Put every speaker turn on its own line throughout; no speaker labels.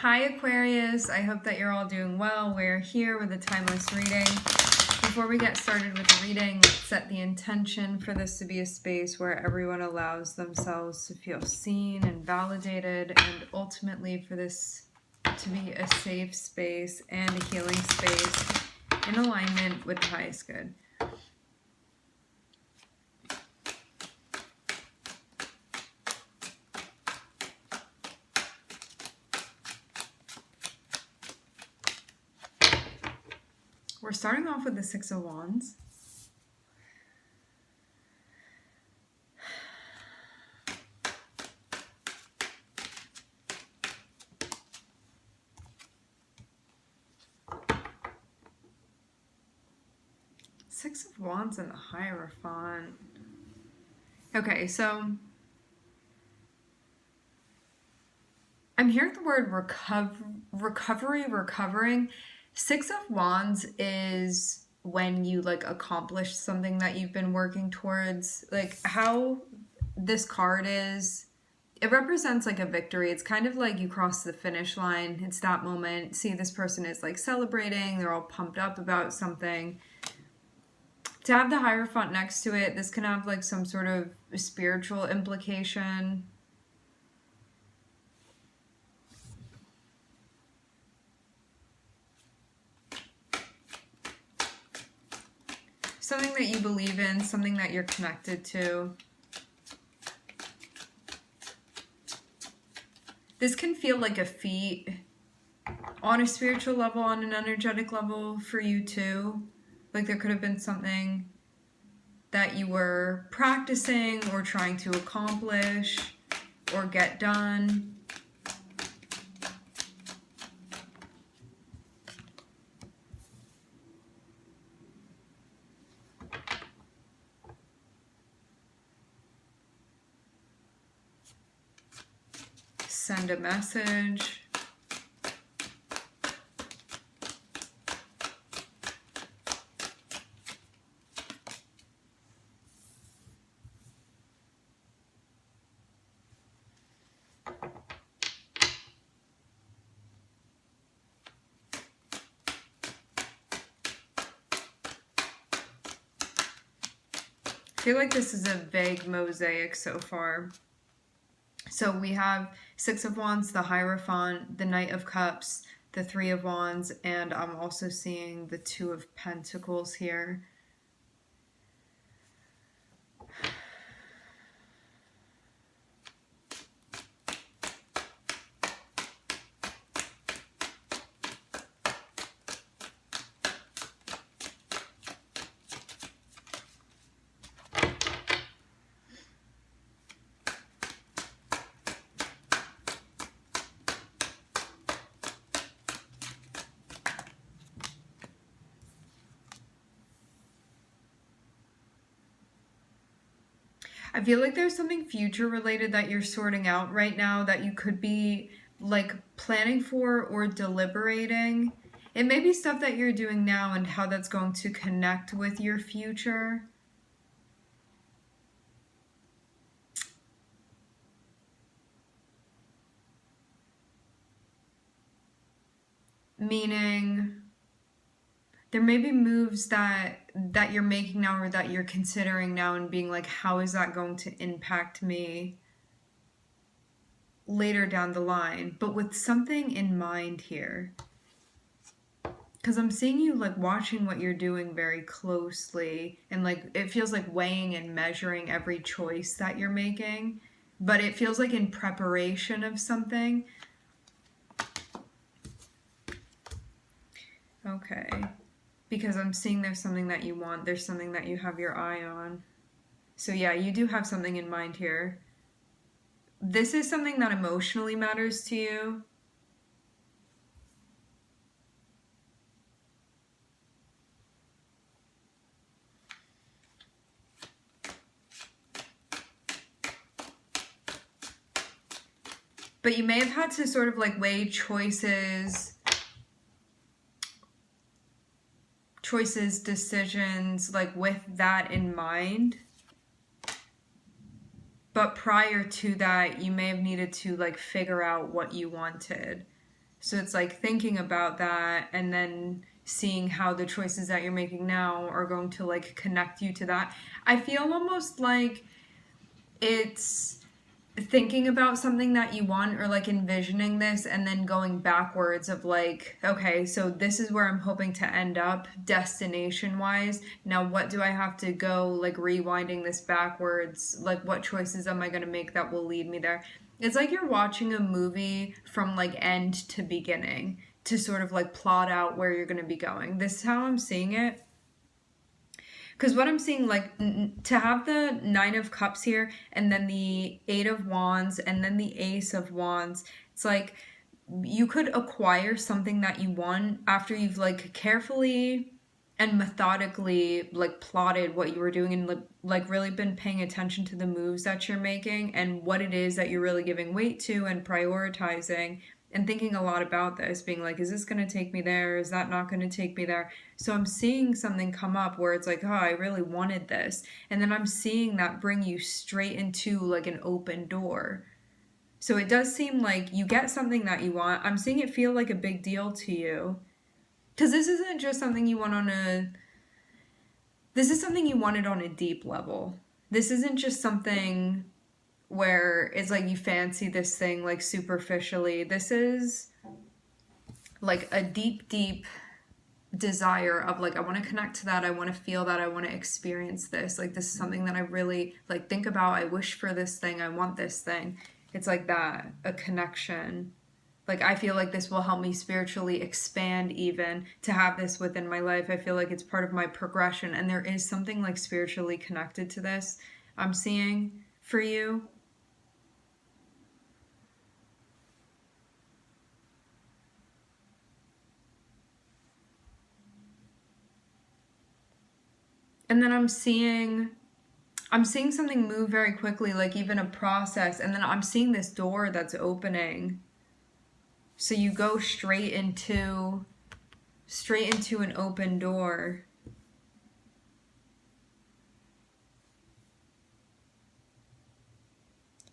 Hi Aquarius, I hope that you're all doing well. We're here with a timeless reading. Before we get started with the reading, let's set the intention for this to be a space where everyone allows themselves to feel seen and validated, and ultimately for this to be a safe space and a healing space in alignment with the highest good. We're starting off with the Six of Wands. Six of Wands and the Hierophant. Okay, so I'm hearing the word recovering. Six of Wands is when you accomplish something that you've been working towards. Like how this card is, it represents a victory. It's kind of like you cross the finish line. It's that moment. See, this person is celebrating. They're all pumped up about something. To have the Hierophant next to it, this can have some sort of spiritual implication. Something that you believe in, something that you're connected to. This can feel like a feat on a spiritual level, on an energetic level for you too. Like there could have been something that you were practicing or trying to accomplish or get done. Send a message. I feel like this is a vague mosaic so far. So we have Six of Wands, the Hierophant, the Knight of Cups, the Three of Wands, and I'm also seeing the Two of Pentacles here. I feel like there's something future related that you're sorting out right now that you could be planning for or deliberating. It may be stuff that you're doing now and how that's going to connect with your future. Meaning there may be moves that you're making now or that you're considering now and being like, how is that going to impact me later down the line? But with something in mind here. Because I'm seeing you watching what you're doing very closely. And it feels like weighing and measuring every choice that you're making. But it feels like in preparation of something. Okay. Because I'm seeing there's something that you want. There's something that you have your eye on. So yeah, you do have something in mind here. This is something that emotionally matters to you. But you may have had to sort of weigh choices, decisions, with that in mind. But prior to that, you may have needed to figure out what you wanted. So it's like thinking about that and then seeing how the choices that you're making now are going to like connect you to that. I feel almost like it's thinking about something that you want or like envisioning this and then going backwards of like, okay, so this is where I'm hoping to end up destination wise. Now what do I have to go, like rewinding this backwards, like what choices am I going to make that will lead me there? It's like you're watching a movie from like end to beginning to sort of like plot out where you're going to be going. This is how I'm seeing it. Because what I'm seeing, like, to have the Nine of Cups here, and then the Eight of Wands, and then the Ace of Wands, it's like you could acquire something that you want after you've, like, carefully and methodically, like, plotted what you were doing and, like, really been paying attention to the moves that you're making and what it is that you're really giving weight to and prioritizing and thinking a lot about this, being like, is this going to take me there? Is that not going to take me there? So I'm seeing something come up where it's like, oh, I really wanted this. And then I'm seeing that bring you straight into like an open door. So it does seem like you get something that you want. I'm seeing it feel like a big deal to you. Because this isn't just something you want on a... This is something you wanted on a deep level. This isn't just something where it's like you fancy this thing like superficially. This is like a deep, deep desire of like, I want to connect to that. I want to feel that. I want to experience this. Like, this is something that I really like think about. I wish for this thing. I want this thing. It's like that, a connection. Like, I feel like this will help me spiritually expand even to have this within my life. I feel like it's part of my progression. And there is something like spiritually connected to this I'm seeing for you. And then I'm seeing something move very quickly, like even a process, and then I'm seeing this door that's opening. So you go straight into an open door.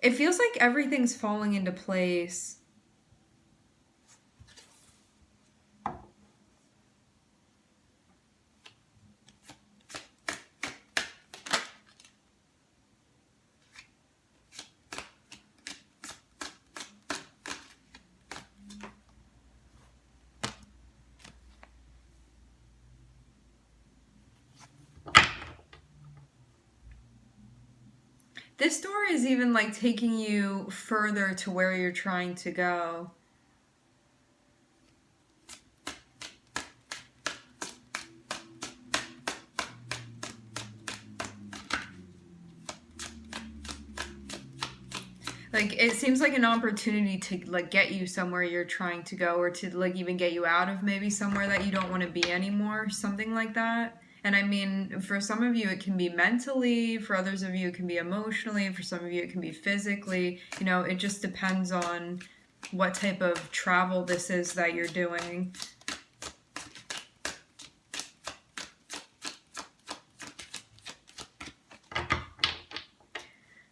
It feels like everything's falling into place. This door is even like taking you further to where you're trying to go. Like, it seems like an opportunity to like get you somewhere you're trying to go, or to like even get you out of maybe somewhere that you don't want to be anymore, something like that. And I mean, for some of you, it can be mentally. For others of you, it can be emotionally. For some of you, it can be physically. You know, it just depends on what type of travel this is that you're doing.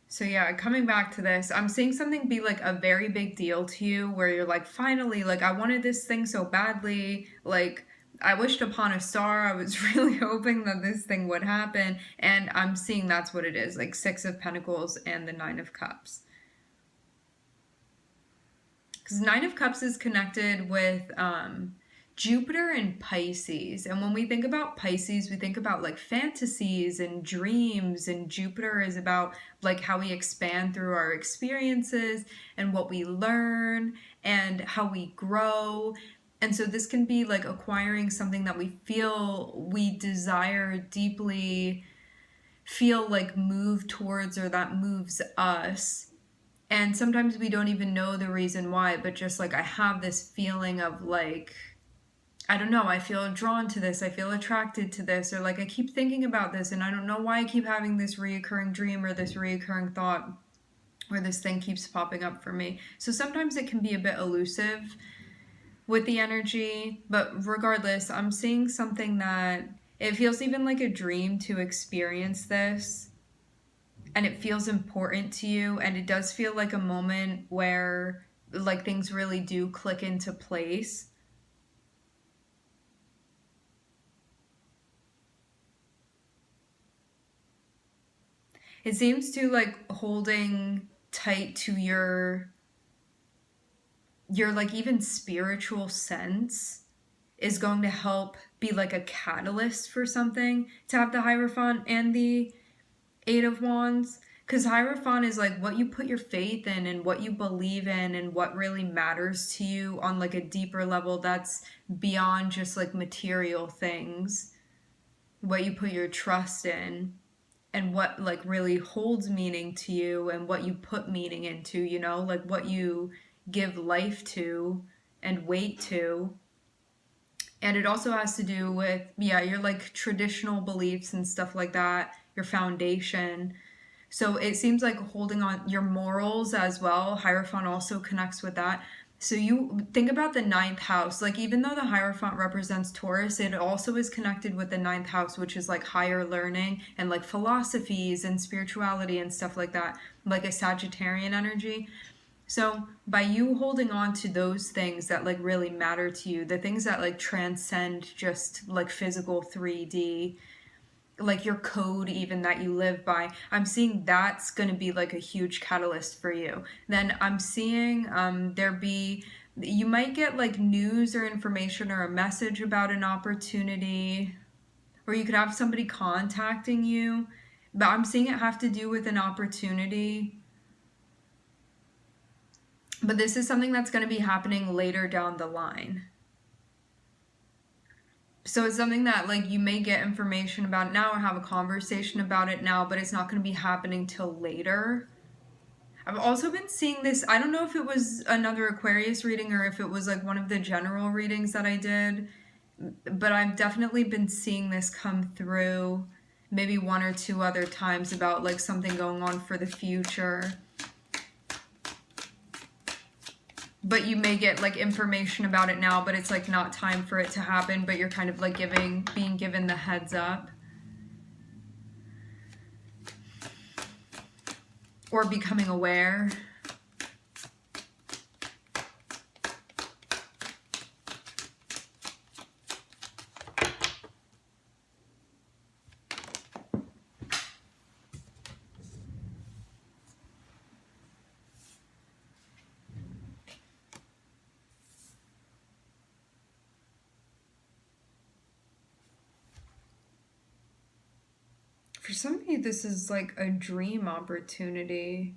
So yeah, coming back to this, I'm seeing something be like a very big deal to you where you're like, finally, like I wanted this thing so badly. Like, I wished upon a star. I was really hoping that this thing would happen. And I'm seeing that's what it is, like Six of Pentacles and the Nine of Cups. Because Nine of Cups is connected with Jupiter and Pisces. And when we think about Pisces, we think about like fantasies and dreams. And Jupiter is about like how we expand through our experiences and what we learn and how we grow. And so this can be like acquiring something that we feel we desire deeply, feel like move towards, or that moves us. And sometimes we don't even know the reason why, but just like I have this feeling of like, I don't know, I feel drawn to this, I feel attracted to this, or like I keep thinking about this and I don't know why I keep having this reoccurring dream or this reoccurring thought where this thing keeps popping up for me. So sometimes it can be a bit elusive with the energy, but regardless, I'm seeing something that it feels even like a dream to experience this, and it feels important to you, and it does feel like a moment where like things really do click into place. It seems to like holding tight to your like even spiritual sense is going to help be like a catalyst for something to have the Hierophant and the Eight of Wands. Because Hierophant is like what you put your faith in and what you believe in and what really matters to you on like a deeper level that's beyond just like material things. What you put your trust in and what like really holds meaning to you and what you put meaning into, you know, like what you give life to and weight to. And it also has to do with, yeah, your like traditional beliefs and stuff like that, your foundation. So it seems like holding on your morals as well. Hierophant also connects with that. So you think about the ninth house. Like even though the Hierophant represents Taurus, it also is connected with the ninth house, which is like higher learning and like philosophies and spirituality and stuff like that, like a Sagittarian energy. So by you holding on to those things that like really matter to you, the things that like transcend just like physical 3D, like your code even that you live by, I'm seeing that's going to be like a huge catalyst for you. Then I'm seeing there be, you might get like news or information or a message about an opportunity, or you could have somebody contacting you, but I'm seeing it have to do with an opportunity. But this is something that's going to be happening later down the line. So it's something that like you may get information about it now or have a conversation about it now, but it's not going to be happening till later. I've also been seeing this. I don't know if it was another Aquarius reading or if it was like one of the general readings that I did, but I've definitely been seeing this come through maybe one or two other times about like something going on for the future. But you may get like information about it now, but it's like not time for it to happen, but you're kind of like being given the heads up. Or becoming aware. For somebody, this is like a dream opportunity.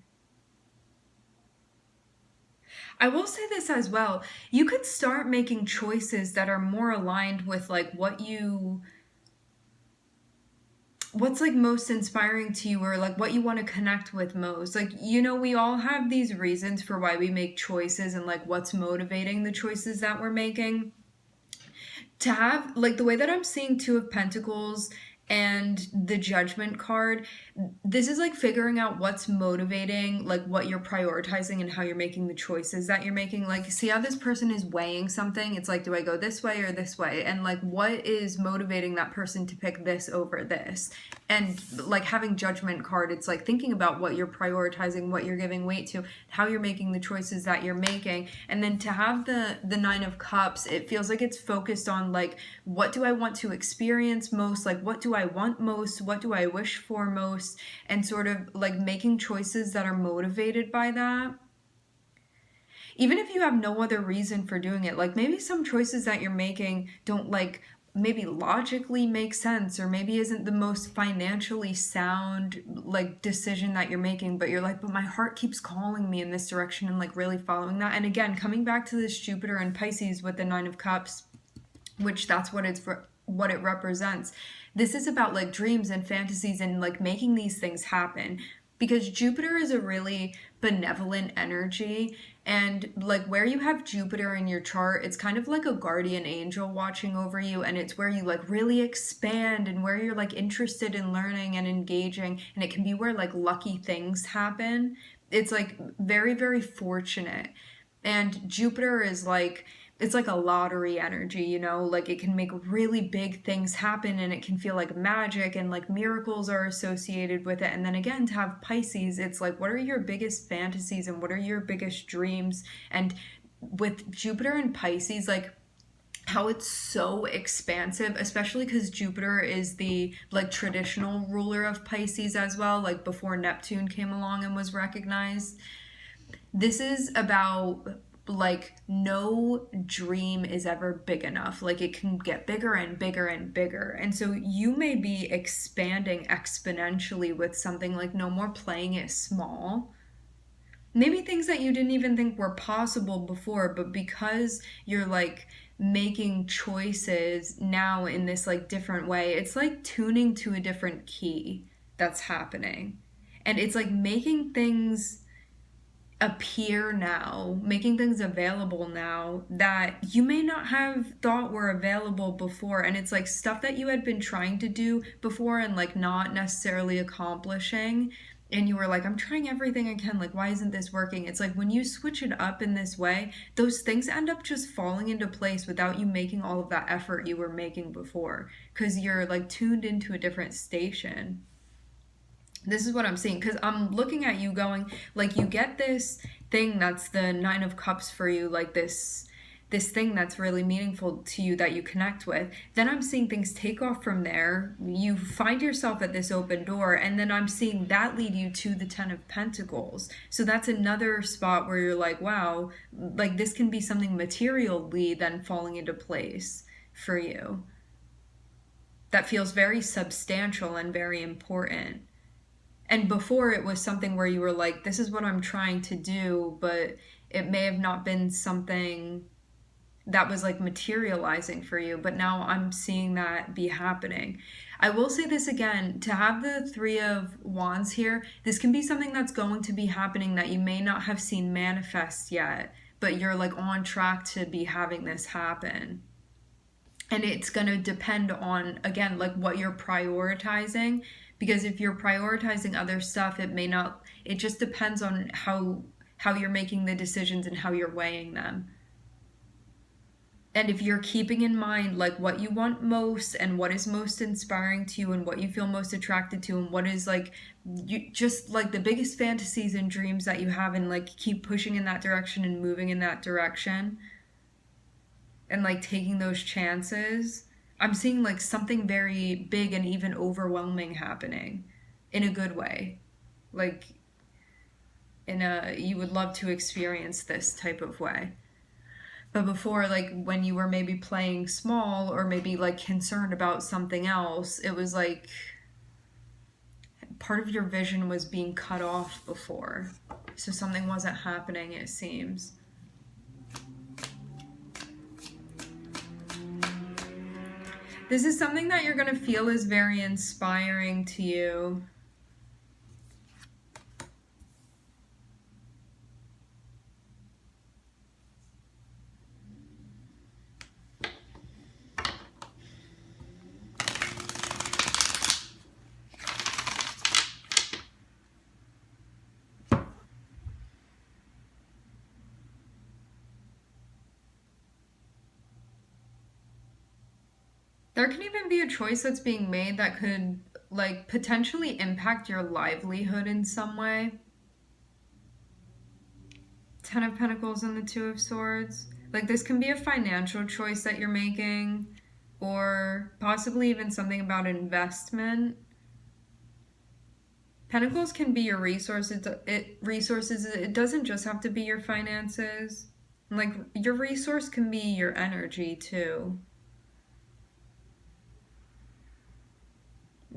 I will say this as well. You could start making choices that are more aligned with like what's like most inspiring to you or like what you want to connect with most. Like, you know, we all have these reasons for why we make choices and like what's motivating the choices that we're making. To have like the way that I'm seeing Two of Pentacles and the Judgment card, this is like figuring out what's motivating, like what you're prioritizing and how you're making the choices that you're making. Like, see how this person is weighing something? It's like, do I go this way or this way? And like, what is motivating that person to pick this over this? And like having Judgment card, it's like thinking about what you're prioritizing, what you're giving weight to, how you're making the choices that you're making. And then to have the Nine of Cups, it feels like it's focused on like, what do I want to experience most? Like, what do I want most? What do I wish for most? And sort of like making choices that are motivated by that. Even if you have no other reason for doing it, like maybe some choices that you're making don't like maybe logically make sense, or maybe isn't the most financially sound like decision that you're making, but you're like, but my heart keeps calling me in this direction, and like really following that. And again, coming back to this Jupiter and Pisces with the Nine of Cups, which that's what what it represents. This is about like dreams and fantasies and like making these things happen, because Jupiter is a really benevolent energy. And like where you have Jupiter in your chart, it's kind of like a guardian angel watching over you, and it's where you like really expand and where you're like interested in learning and engaging, and it can be where like lucky things happen. It's like very, very fortunate. And Jupiter is like it's like a lottery energy, you know, like it can make really big things happen and it can feel like magic and like miracles are associated with it. And then again, to have Pisces, it's like, what are your biggest fantasies and what are your biggest dreams? And with Jupiter and Pisces, like how it's so expansive, especially because Jupiter is the like traditional ruler of Pisces as well, like before Neptune came along and was recognized. This is about like no dream is ever big enough. Like it can get bigger and bigger and bigger. And so you may be expanding exponentially with something, like no more playing it small. Maybe things that you didn't even think were possible before, but because you're like making choices now in this like different way, it's like tuning to a different key that's happening. And it's like making things appear now, making things available now that you may not have thought were available before. And it's like stuff that you had been trying to do before and like not necessarily accomplishing. And you were like, I'm trying everything I can. Like, why isn't this working? It's like when you switch it up in this way, those things end up just falling into place without you making all of that effort you were making before, because you're like tuned into a different station. This is what I'm seeing, because I'm looking at you going, like, you get this thing that's the Nine of Cups for you, like this thing that's really meaningful to you that you connect with. Then I'm seeing things take off from there. You find yourself at this open door, and then I'm seeing that lead you to the Ten of Pentacles. So that's another spot where you're like, wow, like this can be something materially then falling into place for you. That feels very substantial and very important. And before it was something where you were like, this is what I'm trying to do, but it may have not been something that was like materializing for you. But now I'm seeing that be happening. I will say this again, to have the Three of Wands here, this can be something that's going to be happening that you may not have seen manifest yet, but you're like on track to be having this happen. And it's going to depend on, again, like what you're prioritizing. Because if you're prioritizing other stuff, it may not, it just depends on how you're making the decisions and how you're weighing them. And if you're keeping in mind like what you want most and what is most inspiring to you and what you feel most attracted to and what is like you just like the biggest fantasies and dreams that you have, and like keep pushing in that direction and moving in that direction and like taking those chances, I'm seeing like something very big and even overwhelming happening in a good way. Like you would love to experience this type of way. But before, like when you were maybe playing small or maybe like concerned about something else, it was like part of your vision was being cut off before. So something wasn't happening, it seems. This is something that you're going to feel is very inspiring to you. There can even be a choice that's being made that could like potentially impact your livelihood in some way. Ten of Pentacles and the Two of Swords. Like this can be a financial choice that you're making, or possibly even something about investment. Pentacles can be your resources. It doesn't just have to be your finances. Like your resource can be your energy too.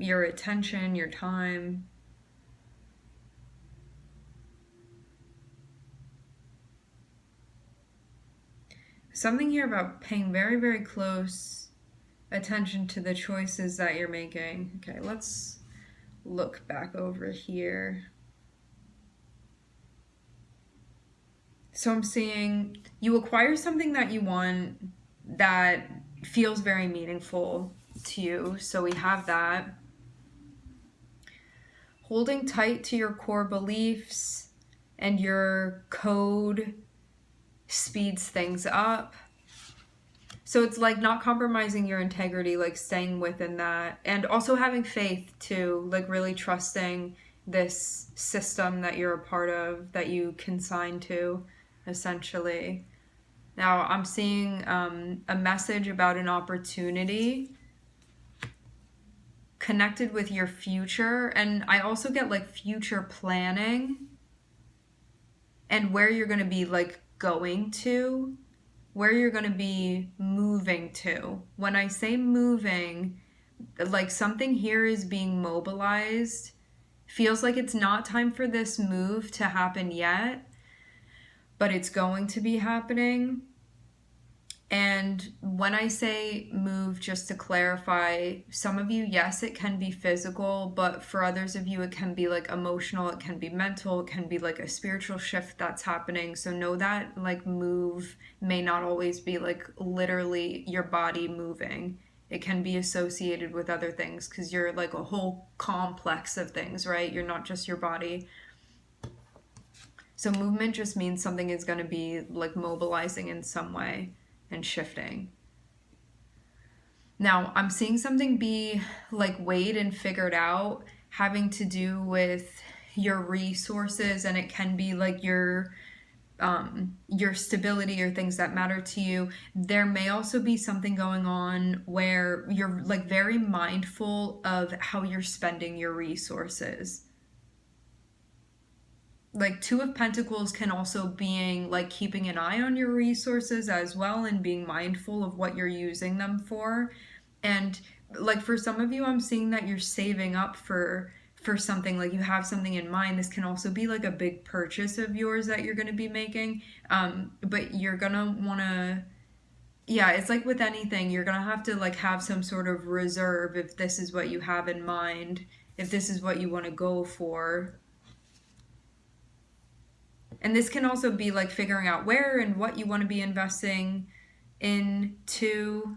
Your attention, your time. Something here about paying very, very close attention to the choices that you're making. Okay, let's look back over here. So I'm seeing you acquire something that you want that feels very meaningful to you. So we have that. Holding tight to your core beliefs and your code speeds things up. So it's like not compromising your integrity, like staying within that, and also having faith too, like really trusting this system that you're a part of, that you consign to, essentially. Now I'm seeing a message about an opportunity connected with your future, and I also get like future planning and where you're going to be like going to, where you're going to be moving to. When I say moving, like something here is being mobilized. Feels like it's not time for this move to happen yet, but it's going to be happening. And when I say move, just to clarify, some of you, yes, it can be physical, but for others of you, it can be like emotional, it can be mental, it can be like a spiritual shift that's happening. So know that like move may not always be like literally your body moving. It can be associated with other things because you're like a whole complex of things, right? You're not just your body. So movement just means something is going to be like mobilizing in some way and shifting. Now, I'm seeing something be like weighed and figured out, having to do with your resources, and it can be like your stability or things that matter to you. There may also be something going on where you're like very mindful of how you're spending your resources. Like Two of Pentacles can also being like keeping an eye on your resources as well and being mindful of what you're using them for. And like for some of you, I'm seeing that you're saving up for something, like you have something in mind. This can also be like a big purchase of yours that you're going to be making, but you're going to want to, yeah, it's like with anything, you're going to have to like have some sort of reserve if this is what you have in mind, if this is what you want to go for. And this can also be like figuring out where and what you want to be investing into.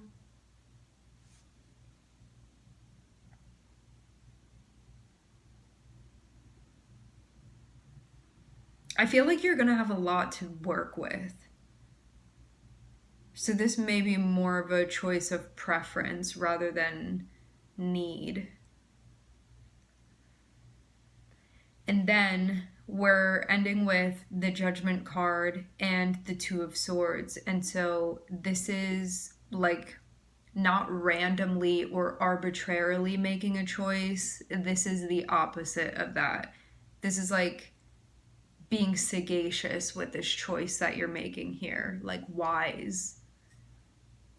I feel like you're going to have a lot to work with. So this may be more of a choice of preference rather than need. And then we're ending with the Judgment card and the Two of Swords. And so this is like not randomly or arbitrarily making a choice. This is the opposite of that. This is like being sagacious with this choice that you're making here, like wise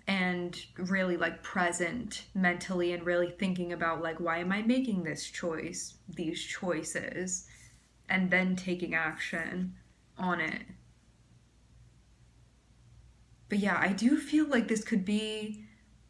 and really like present mentally and really thinking about like, why am I making this choice, these choices, and then taking action on it. But yeah, I do feel like this could be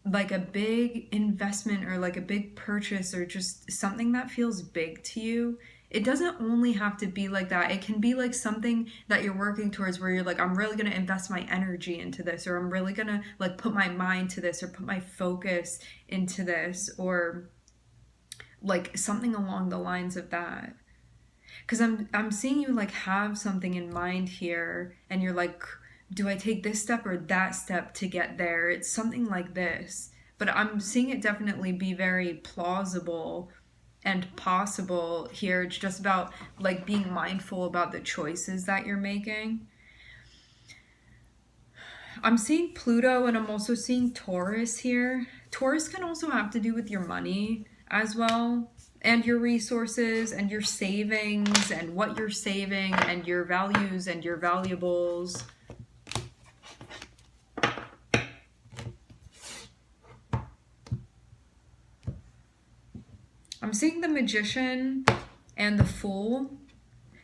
like a big investment or like a big purchase or just something that feels big to you. It doesn't only have to be like that. It can be like something that you're working towards where you're like, I'm really going to invest my energy into this, or I'm really going to like put my mind to this, or put my focus into this, or like something along the lines of that. Because I'm seeing you like have something in mind here, and you're like, do I take this step or that step to get there? It's something like this. But I'm seeing it definitely be very plausible and possible here. It's just about like being mindful about the choices that you're making. I'm seeing Pluto, and I'm also seeing Taurus here. Taurus can also have to do with your money as well, and your resources and your savings and what you're saving and your values and your valuables. I'm seeing the Magician and the Fool.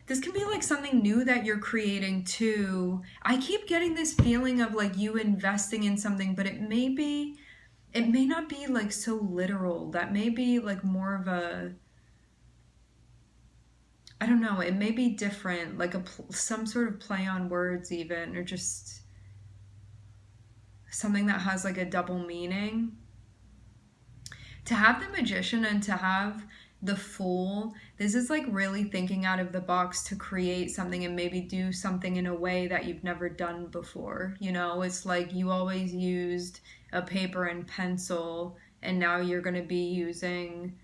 This can be like something new that you're creating too. I keep getting this feeling of like you investing in something, but it may not be like so literal. That may be like more of a, I don't know, it may be different, like some sort of play on words even, or just something that has like a double meaning. To have the Magician and to have the Fool, This is like really thinking out of the box to create something and maybe do something in a way that you've never done before. You know, it's like you always used a paper and pencil, and now you're going to be using,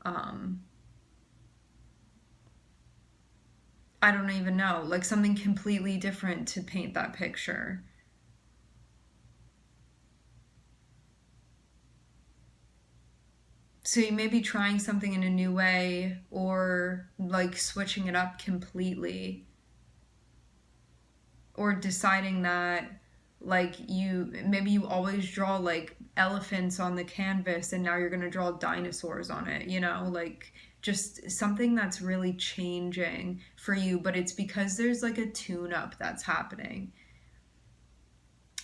um, I don't even know, like something completely different to paint that picture. So you may be trying something in a new way or like switching it up completely, or deciding that like you always draw like elephants on the canvas and now you're going to draw dinosaurs on it, you know, like just something that's really changing for you, but it's because there's like a tune up that's happening.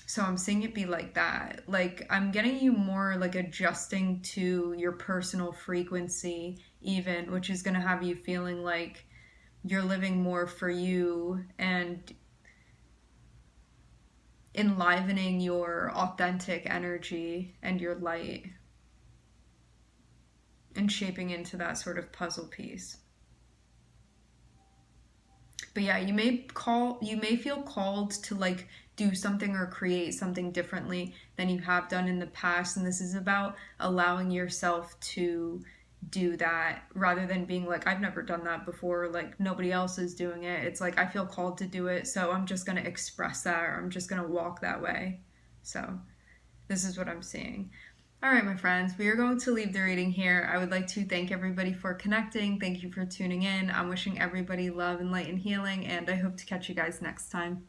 So I'm seeing it be like that. Like I'm getting you more like adjusting to your personal frequency even, which is going to have you feeling like you're living more for you and enlivening your authentic energy and your light and shaping into that sort of puzzle piece. But yeah, you may feel called to like do something or create something differently than you have done in the past, and this is about allowing yourself to do that rather than being like, I've never done that before, like nobody else is doing it. It's like I feel called to do it, so I'm just going to express that, or I'm just going to walk that way. So this is what I'm seeing. All right, my friends, we are going to leave the reading here. I would like to thank everybody for connecting. Thank you for tuning in. I'm wishing everybody love and light and healing, and I hope to catch you guys next time.